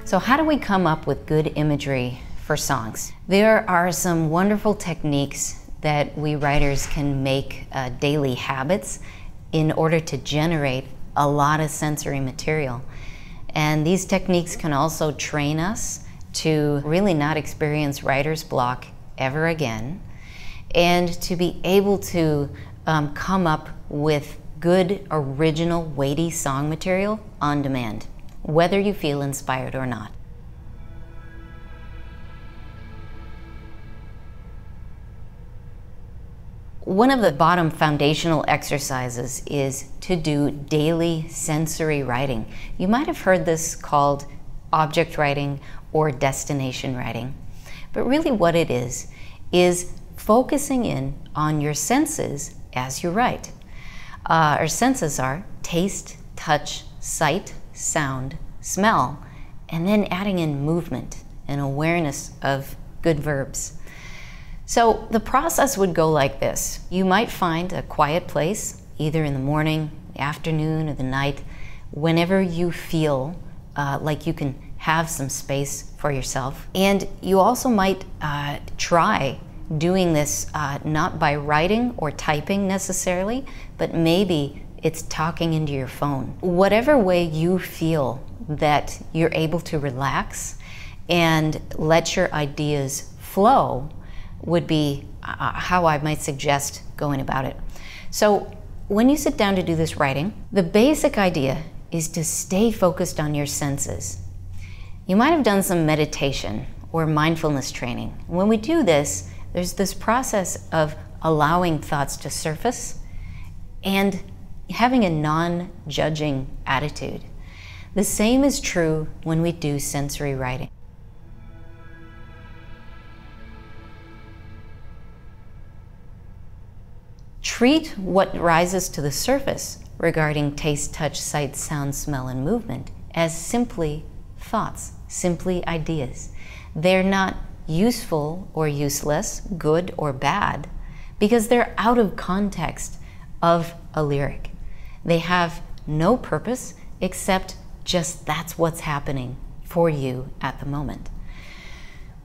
So how do we come up with good imagery for songs? There are some wonderful techniques that we writers can make daily habits in order to generate a lot of sensory material. And these techniques can also train us to really not experience writer's block ever again, and to be able to come up with good, original, weighty song material on demand, whether you feel inspired or not. One of the bottom foundational exercises is to do daily sensory writing. You might have heard this called object writing or destination writing. But really what it is focusing in on your senses as you write. Our senses are taste, touch, sight, sound, smell, and then adding in movement and awareness of good verbs. So the process would go like this. You might find a quiet place, either in the morning, the afternoon, or the night, whenever you feel like you can have some space for yourself. And you also might try doing this not by writing or typing necessarily, but maybe it's talking into your phone. Whatever way you feel that you're able to relax and let your ideas flow would be how I might suggest going about it. So when you sit down to do this writing, the basic idea is to stay focused on your senses. You might have done some meditation or mindfulness training. When we do this, there's this process of allowing thoughts to surface and having a non-judging attitude. The same is true when we do sensory writing. Treat what rises to the surface regarding taste, touch, sight, sound, smell, and movement as simply thoughts, simply ideas. They're not useful or useless, good or bad, because they're out of context of a lyric. They have no purpose except just that's what's happening for you at the moment.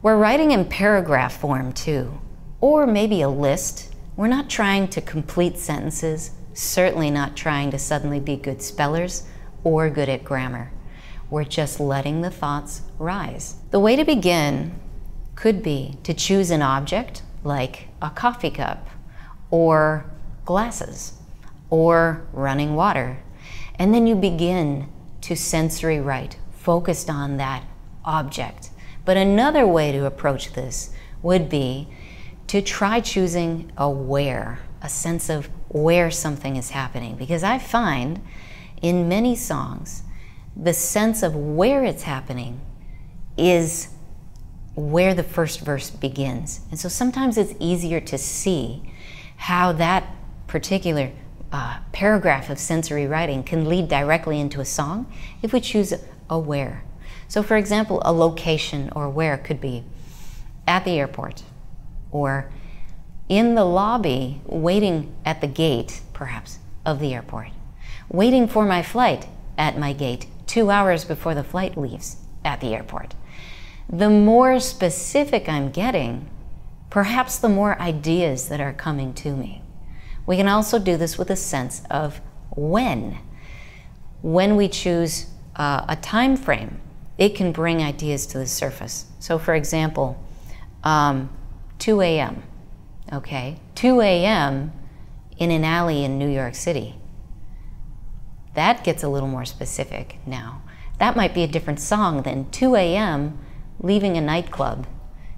We're writing in paragraph form too, or maybe a list. We're not trying to complete sentences, certainly not trying to suddenly be good spellers or good at grammar. We're just letting the thoughts rise. The way to begin could be to choose an object like a coffee cup or glasses or running water, and then you begin to sensory write, focused on that object. But another way to approach this would be to try choosing a where, a sense of where something is happening. Because I find in many songs, the sense of where it's happening is where the first verse begins. And so sometimes it's easier to see how that particular paragraph of sensory writing can lead directly into a song if we choose a where. So for example, a location or where could be at the airport, or in the lobby, waiting at the gate, perhaps, of the airport. Waiting for my flight at my gate 2 hours before the flight leaves at the airport. The more specific I'm getting, perhaps the more ideas that are coming to me. We can also do this with a sense of when. When we choose a time frame, it can bring ideas to the surface. So for example, 2 a.m., okay? 2 a.m. in an alley in New York City. That gets a little more specific now. That might be a different song than 2 a.m. leaving a nightclub,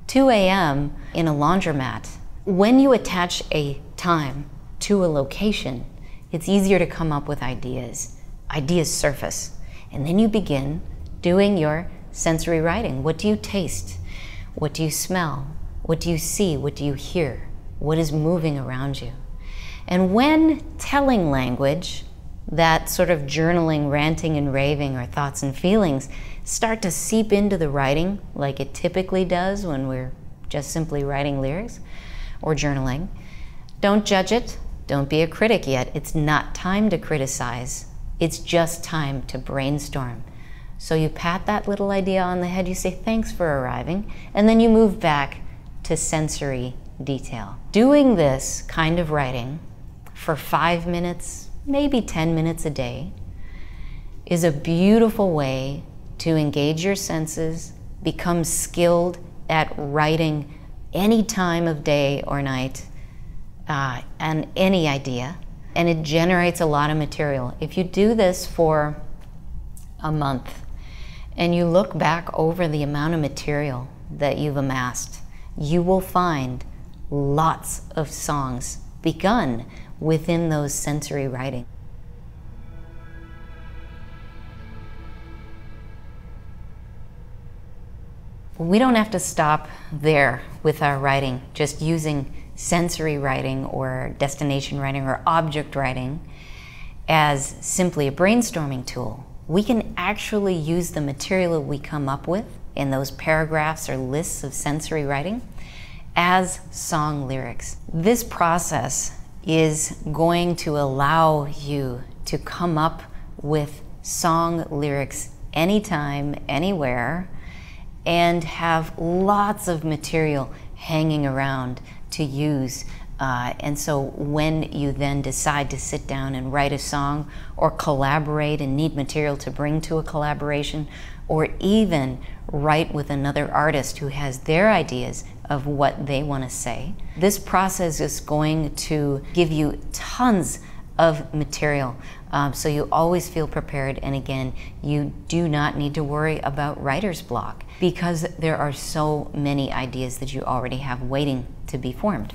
2 a.m. in a laundromat. When you attach a time to a location, it's easier to come up with ideas. Ideas surface. And then you begin doing your sensory writing. What do you taste? What do you smell? What do you see? What do you hear? What is moving around you? And when telling language, that sort of journaling, ranting and raving, or thoughts and feelings start to seep into the writing like it typically does when we're just simply writing lyrics or journaling, don't judge it. Don't be a critic yet. It's not time to criticize. It's just time to brainstorm. So you pat that little idea on the head, you say thanks for arriving, and then you move back to sensory detail. Doing this kind of writing for 5 minutes, maybe 10 minutes a day, is a beautiful way to engage your senses, become skilled at writing any time of day or night, and any idea, and it generates a lot of material. If you do this for a month and you look back over the amount of material that you've amassed, you will find lots of songs begun within those sensory writing. We don't have to stop there with our writing, just using sensory writing or destination writing or object writing as simply a brainstorming tool. We can actually use the material that we come up with in those paragraphs or lists of sensory writing as song lyrics. This process is going to allow you to come up with song lyrics anytime, anywhere, and have lots of material hanging around to use. And so when you then decide to sit down and write a song or collaborate and need material to bring to a collaboration, or even write with another artist who has their ideas of what they want to say, this process is going to give you tons of material. So you always feel prepared, and again, you do not need to worry about writer's block because there are so many ideas that you already have waiting to be formed.